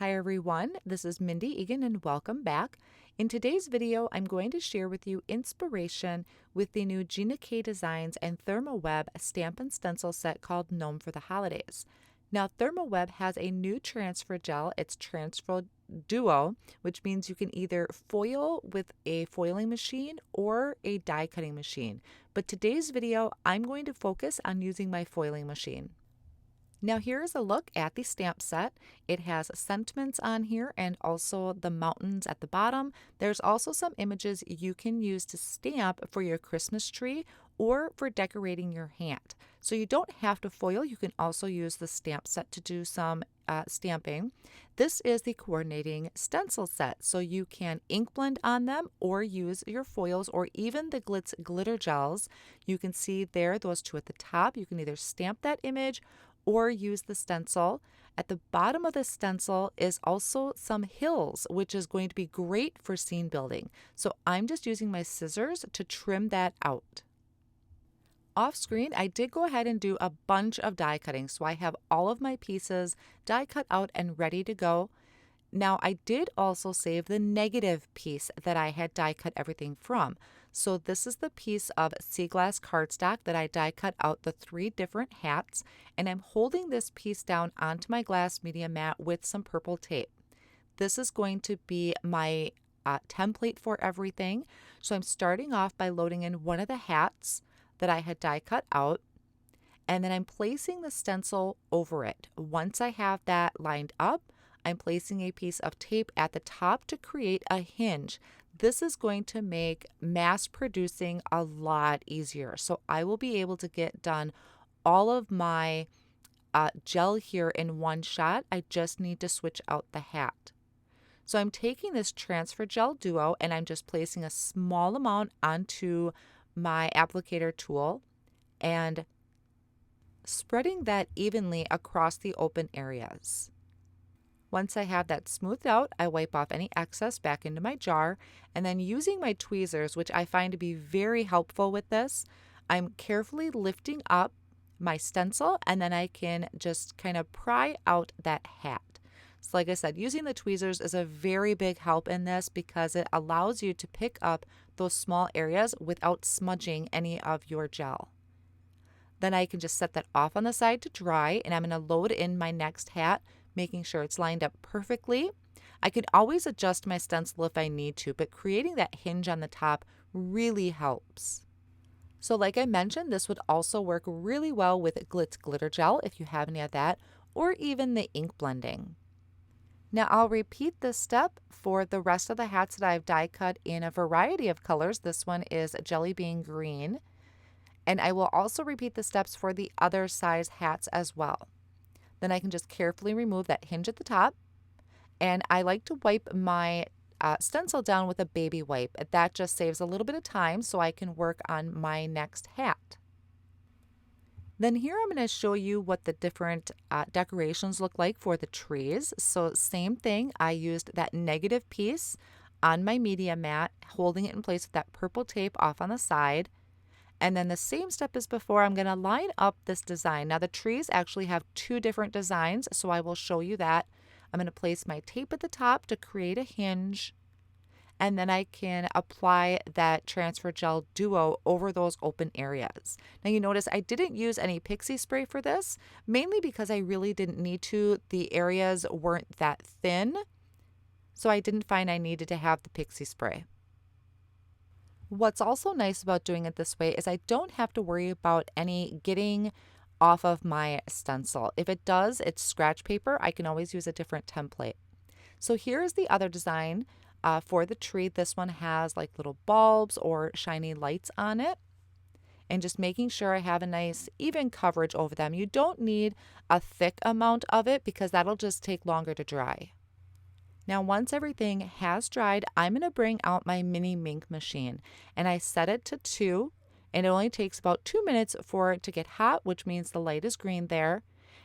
Hi everyone, this is Mindy, Eggen, and welcome back. In today's video, I'm going to share with you inspiration with the new Gina Designs and Thermoweb Stamp and Stencil set called Gnome for the holidays. Now, Thermoweb has a new transfer gel. It's Transfer Duo, which means you can either foil with a foiling machine or a die cutting machine. But today's video, I'm going to focus on using my foiling machine. Now here's a look at the stamp set. It has sentiments on here and also the mountains at the bottom. There's also some images you can use to stamp for your Christmas tree or for decorating your hat. So you don't have to foil. You can also use the stamp set to do some stamping. This is the coordinating stencil set, so you can ink blend on them or use your foils or even the glitz glitter gels. You can see there those two at the top. You can either stamp that image or use the stencil. At the bottom of the stencil is also some hills, which is going to be great for scene building. So I'm just using my scissors to trim that out. Off screen, I did go ahead and do a bunch of die cutting. So I have all of my pieces die cut out and ready to go. Now I did also save the negative piece that I had die cut everything from. So this is the piece of sea glass cardstock that I die cut out the 3 different hats, and I'm holding this piece down onto my glass media mat with some purple tape. This is going to be my template for everything. So I'm starting off by loading in one of the hats that I had die cut out, and then I'm placing the stencil over it. Once I have that lined up, I'm placing a piece of tape at the top to create a hinge. This is going to make mass producing a lot easier. So I will be able to get done all of my gel here in one shot. I just need to switch out the hat. So I'm taking this transfer gel duo and I'm just placing a small amount onto my applicator tool and spreading that evenly across the open areas. Once I have that smoothed out, I wipe off any excess back into my jar, and then using my tweezers, which I find to be very helpful with this, I'm carefully lifting up my stencil, and then I can just kind of pry out that hat. So like I said, using the tweezers is a very big help in this because it allows you to pick up those small areas without smudging any of your gel. Then I can just set that off on the side to dry, and I'm going to load in my next hat, making sure it's lined up perfectly. I could always adjust my stencil if I need to, but creating that hinge on the top really helps. So like I mentioned, this would also work really well with glitz glitter gel if you have any of that, or even the ink blending. Now I'll repeat this step for the rest of the hats that I've die cut in a variety of colors. This one is jelly bean green. And I will also repeat the steps for the other size hats as well. Then I can just carefully remove that hinge at the top. And I like to wipe my stencil down with a baby wipe. That just saves a little bit of time so I can work on my next hat. Then here I'm going to show you what the different decorations look like for the trees. So same thing, I used that negative piece on my media mat, holding it in place with that purple tape off on the side. And then the same step as before, I'm going to line up this design. Now the trees actually have 2 different designs, so I will show you that. I'm going to place my tape at the top to create a hinge, and then I can apply that transfer gel duo over those open areas. Now you notice I didn't use any pixie spray for this, mainly because I really didn't need to. The areas weren't that thin, so I didn't find I needed to have the pixie spray. What's also nice about doing it this way is I don't have to worry about any getting off of my stencil. If it does, it's scratch paper. I can always use a different template. So here's the other design for the tree. This one has like little bulbs or shiny lights on it. And just making sure I have a nice even coverage over them. You don't need a thick amount of it because that'll just take longer to dry. Now, once everything has dried, I'm going to bring out my mini ink machine, and I set it to 2, and it only takes about 2 minutes for it to get hot, which means the light is green there.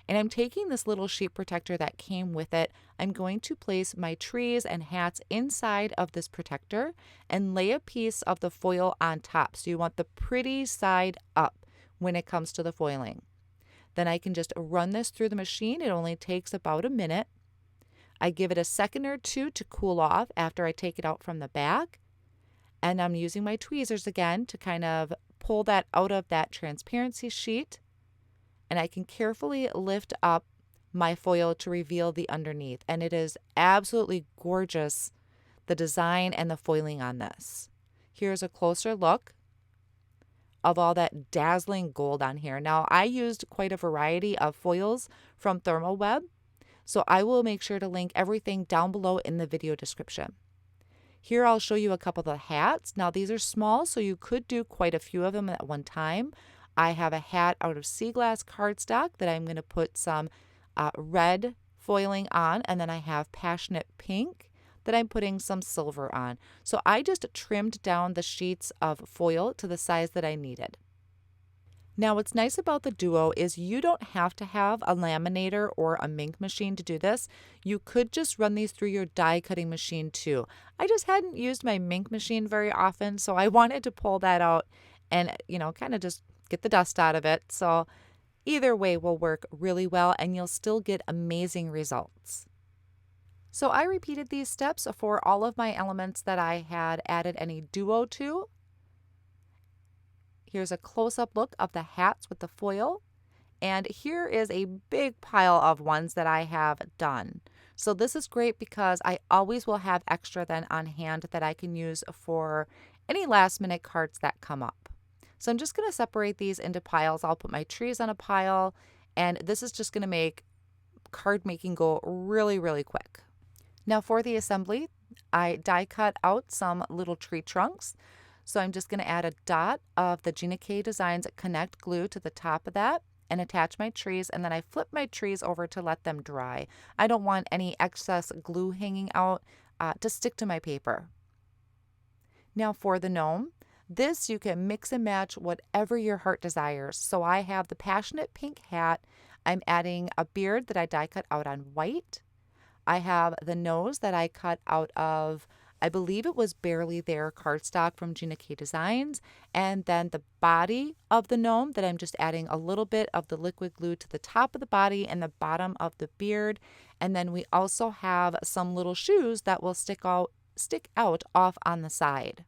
And I'm taking this little sheet protector that came with it. I'm going to place my trees and hats inside of this protector and lay a piece of the foil on top. So you want the pretty side up when it comes to the foiling. Then I can just run this through the machine. It only takes about a minute. I give it a second or two to cool off after I take it out from the back. And I'm using my tweezers again to kind of pull that out of that transparency sheet. And I can carefully lift up my foil to reveal the underneath. And it is absolutely gorgeous, the design and the foiling on this. Here's a closer look of all that dazzling gold on here. Now, I used quite a variety of foils from Thermoweb, so I will make sure to link everything down below in the video description. Here I'll show you a couple of the hats. Now, these are small, so you could do quite a few of them at one time. I have a hat out of sea glass cardstock that I'm going to put some red foiling on, and then I have passionate pink that I'm putting some silver on. So I just trimmed down the sheets of foil to the size that I needed. Now, what's nice about the Duo is you don't have to have a laminator or a mink machine to do this. You could just run these through your die cutting machine too. I just hadn't used my mink machine very often, so I wanted to pull that out and, kind of just get the dust out of it. So either way will work really well and you'll still get amazing results. So I repeated these steps for all of my elements that I had added any Duo to. Here's a close-up look of the hats with the foil. And here is a big pile of ones that I have done. So this is great because I always will have extra then on hand that I can use for any last-minute cards that come up. So I'm just going to separate these into piles. I'll put my trees on a pile, and this is just going to make card making go really, really quick. Now for the assembly, I die cut out some little tree trunks. So I'm just going to add a dot of the Gina K Designs Connect glue to the top of that and attach my trees, and then I flip my trees over to let them dry. I don't want any excess glue hanging out to stick to my paper. Now for the gnome, this you can mix and match whatever your heart desires. So I have the passionate pink hat. I'm adding a beard that I die cut out on white. I have the nose that I cut out of, I believe it was Barely There cardstock from Gina K Designs, and then the body of the gnome that I'm just adding a little bit of the liquid glue to the top of the body and the bottom of the beard. And then we also have some little shoes that will stick out off on the side.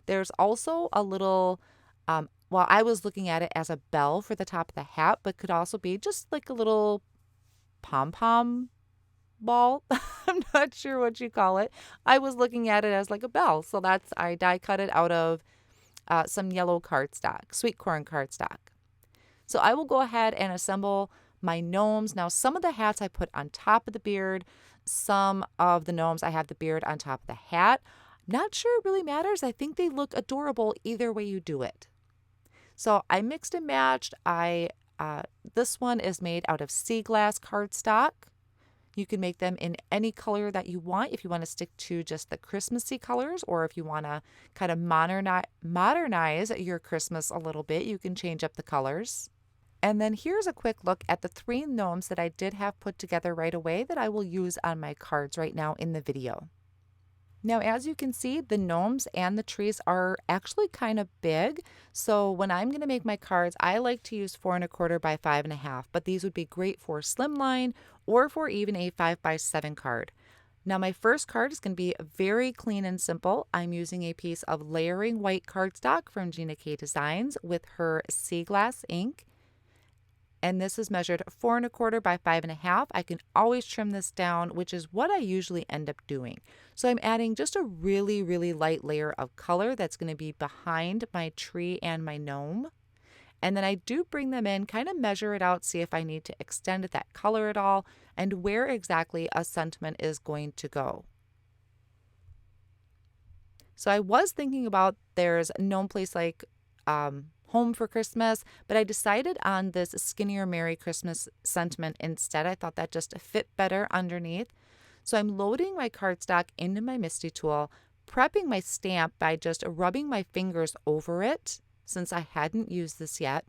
There's also a little, I was looking at it as a bell for the top of the hat, but could also be just like a little pom-pom ball. I'm not sure what you call it. I was looking at it as like a bell. So I die cut it out of some yellow cardstock, sweet corn cardstock. So I will go ahead and assemble my gnomes. Now, some of the hats I put on top of the beard. Some of the gnomes I have the beard on top of the hat. Not sure it really matters. I think they look adorable either way you do it. So I mixed and matched. This one is made out of sea glass cardstock. You can make them in any color that you want if you want to stick to just the Christmassy colors, or if you want to kind of modernize your Christmas a little bit, you can change up the colors. And then here's a quick look at the 3 gnomes that I did have put together right away that I will use on my cards right now in the video. Now, as you can see, the gnomes and the trees are actually kind of big. So when I'm going to make my cards, I like to use 4 1/4 by 5 1/2, but these would be great for slimline or for even a 5 by 7 card. Now, my first card is going to be very clean and simple. I'm using a piece of layering white cardstock from Gina K Designs with her sea glass ink. And this is measured 4 1/4 by 5 1/2. I can always trim this down, which is what I usually end up doing. So I'm adding just a really, really light layer of color that's going to be behind my tree and my gnome. And then I do bring them in, kind of measure it out, see if I need to extend that color at all, and where exactly a sentiment is going to go. So I was thinking about there's Gnome Place like Home for Christmas, but I decided on this Skinnier Merry Christmas sentiment instead. I thought that just fit better underneath. So I'm loading my cardstock into my misti tool, prepping my stamp by just rubbing my fingers over it since I hadn't used this yet.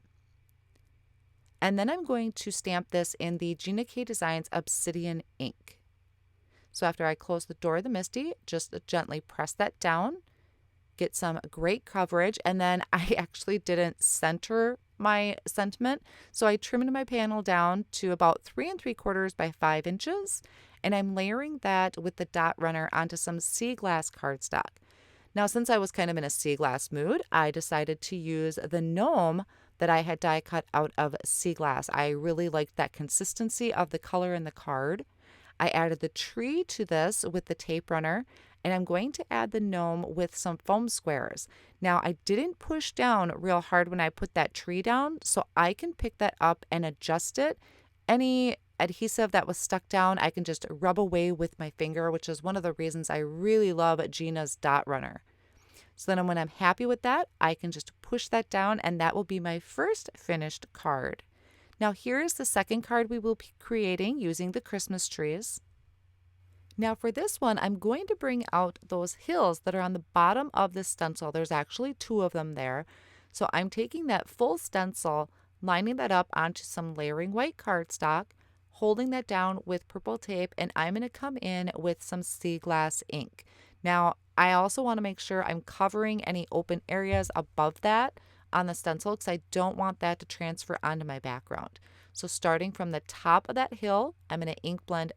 And then I'm going to stamp this in the Gina K Designs Obsidian ink. So after I close the door of the misti, just gently press that down. Get some great coverage, and then I actually didn't center my sentiment, so I trimmed my panel down to about 3 3/4 by 5 inches, and I'm layering that with the dot runner onto some sea glass cardstock. Now, since I was kind of in a sea glass mood, I decided to use the gnome that I had die cut out of sea glass. I really liked that consistency of the color in the card. I added the tree to this with the tape runner, and I'm going to add the gnome with some foam squares. Now, I didn't push down real hard when I put that tree down, so I can pick that up and adjust it. Any adhesive that was stuck down, I can just rub away with my finger, which is one of the reasons I really love Gina's dot runner. So then when I'm happy with that, I can just push that down, and that will be my first finished card. Now here's the second card we will be creating using the Christmas trees. Now for this one, I'm going to bring out those hills that are on the bottom of the stencil. There's actually 2 of them there. So I'm taking that full stencil, lining that up onto some layering white cardstock, holding that down with purple tape, and I'm going to come in with some sea glass ink. Now, I also want to make sure I'm covering any open areas above that on the stencil because I don't want that to transfer onto my background. So starting from the top of that hill, I'm going to ink blend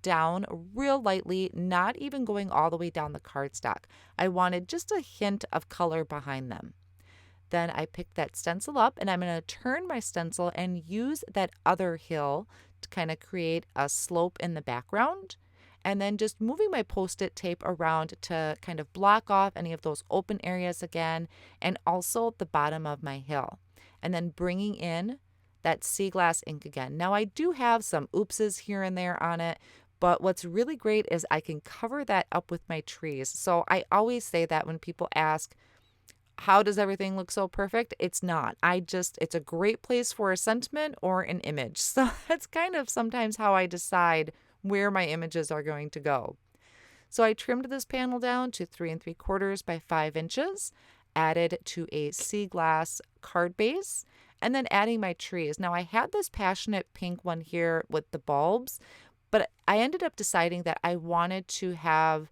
down real lightly, not even going all the way down the cardstock. I wanted just a hint of color behind them. Then I picked that stencil up, and I'm going to turn my stencil and use that other hill to kind of create a slope in the background. And then just moving my Post-it tape around to kind of block off any of those open areas again, and also the bottom of my hill. And then bringing in that sea glass ink again. Now I do have some oopses here and there on it, but what's really great is I can cover that up with my trees. So I always say that when people ask, how does everything look so perfect? It's not. It's a great place for a sentiment or an image. So that's kind of sometimes how I decide where my images are going to go. So I trimmed this panel down to 3 3/4 by 5 inches, added to a sea glass card base, and then adding my trees. Now I had this passionate pink one here with the bulbs, but I ended up deciding that I wanted to have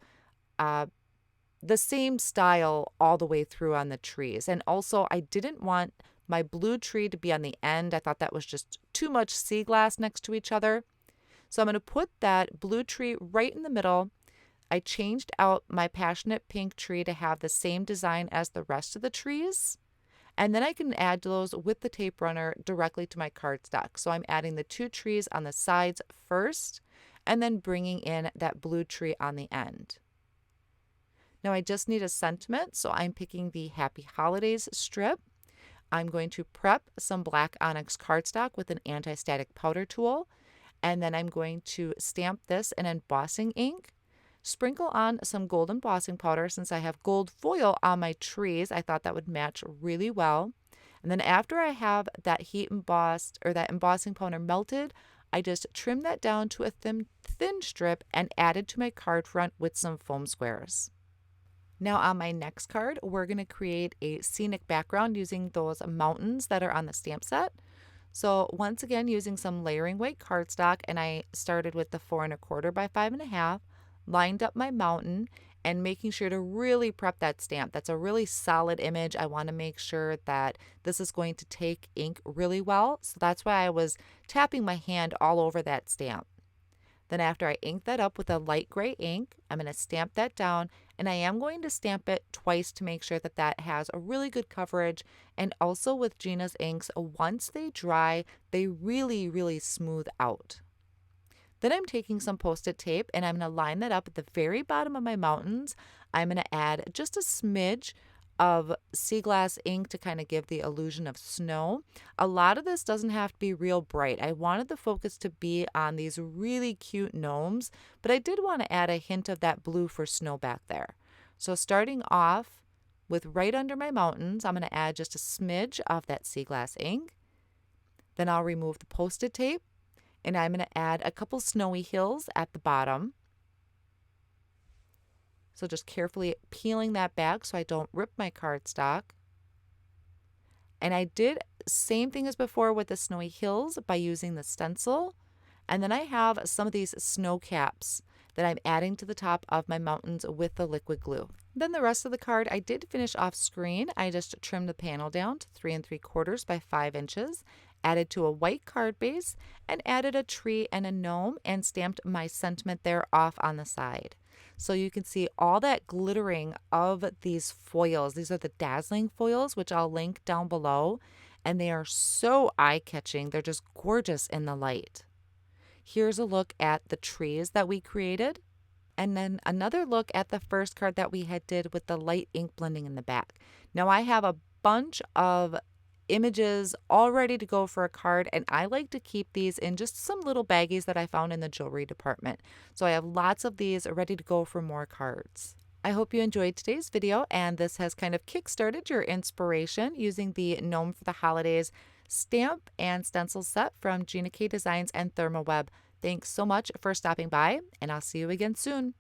the same style all the way through on the trees. And also I didn't want my blue tree to be on the end. I thought that was just too much sea glass next to each other. So I'm going to put that blue tree right in the middle. I changed out my passionate pink tree to have the same design as the rest of the trees. And then I can add those with the tape runner directly to my cardstock. So I'm adding the 2 trees on the sides first, and then bringing in that blue tree on the end. Now I just need a sentiment, so I'm picking the Happy Holidays strip. I'm going to prep some black onyx cardstock with an anti-static powder tool. And then I'm going to stamp this in embossing ink, sprinkle on some gold embossing powder. Since I have gold foil on my trees, I thought that would match really well. And then after I have that that embossing powder melted, I just trim that down to a thin strip and added to my card front with some foam squares. Now on my next card, we're going to create a scenic background using those mountains that are on the stamp set. So once again, using some layering white cardstock, and I started with the 4 1/4 by 5 1/2, lined up my mountain, and making sure to really prep that stamp. That's a really solid image. I want to make sure that this is going to take ink really well. So that's why I was tapping my hand all over that stamp. Then after I ink that up with a light gray ink, I'm going to stamp that down, and I am going to stamp it twice to make sure that that has a really good coverage. And also with Gina's inks, once they dry, they really, really smooth out. Then I'm taking some Post-it tape, and I'm going to line that up at the very bottom of my mountains. I'm going to add just a smidge of sea glass ink to kind of give the illusion of snow. A lot of this doesn't have to be real bright. I wanted the focus to be on these really cute gnomes, but I did want to add a hint of that blue for snow back there. So starting off with right under my mountains, I'm going to add just a smidge of that sea glass ink. Then I'll remove the Post-it tape, and I'm going to add a couple snowy hills at the bottom. So just carefully peeling that back so I don't rip my cardstock. And I did same thing as before with the snowy hills by using the stencil. And then I have some of these snow caps that I'm adding to the top of my mountains with the liquid glue. Then the rest of the card I did finish off screen. I just trimmed the panel down to 3 3/4 by 5 inches, added to a white card base, and added a tree and a gnome and stamped my sentiment there off on the side. So you can see all that glittering of these foils. These are the dazzling foils, which I'll link down below, and they are so eye-catching. They're just gorgeous in the light. Here's a look at the trees that we created, and then another look at the first card that we had did with the light ink blending in the back. Now I have a bunch of images all ready to go for a card, and I like to keep these in just some little baggies that I found in the jewelry department. So I have lots of these ready to go for more cards. I hope you enjoyed today's video, and this has kind of kickstarted your inspiration using the Gnome for the Holidays Stamp and Stencil set from Gina K Designs and Thermoweb. Thanks so much for stopping by, and I'll see you again soon.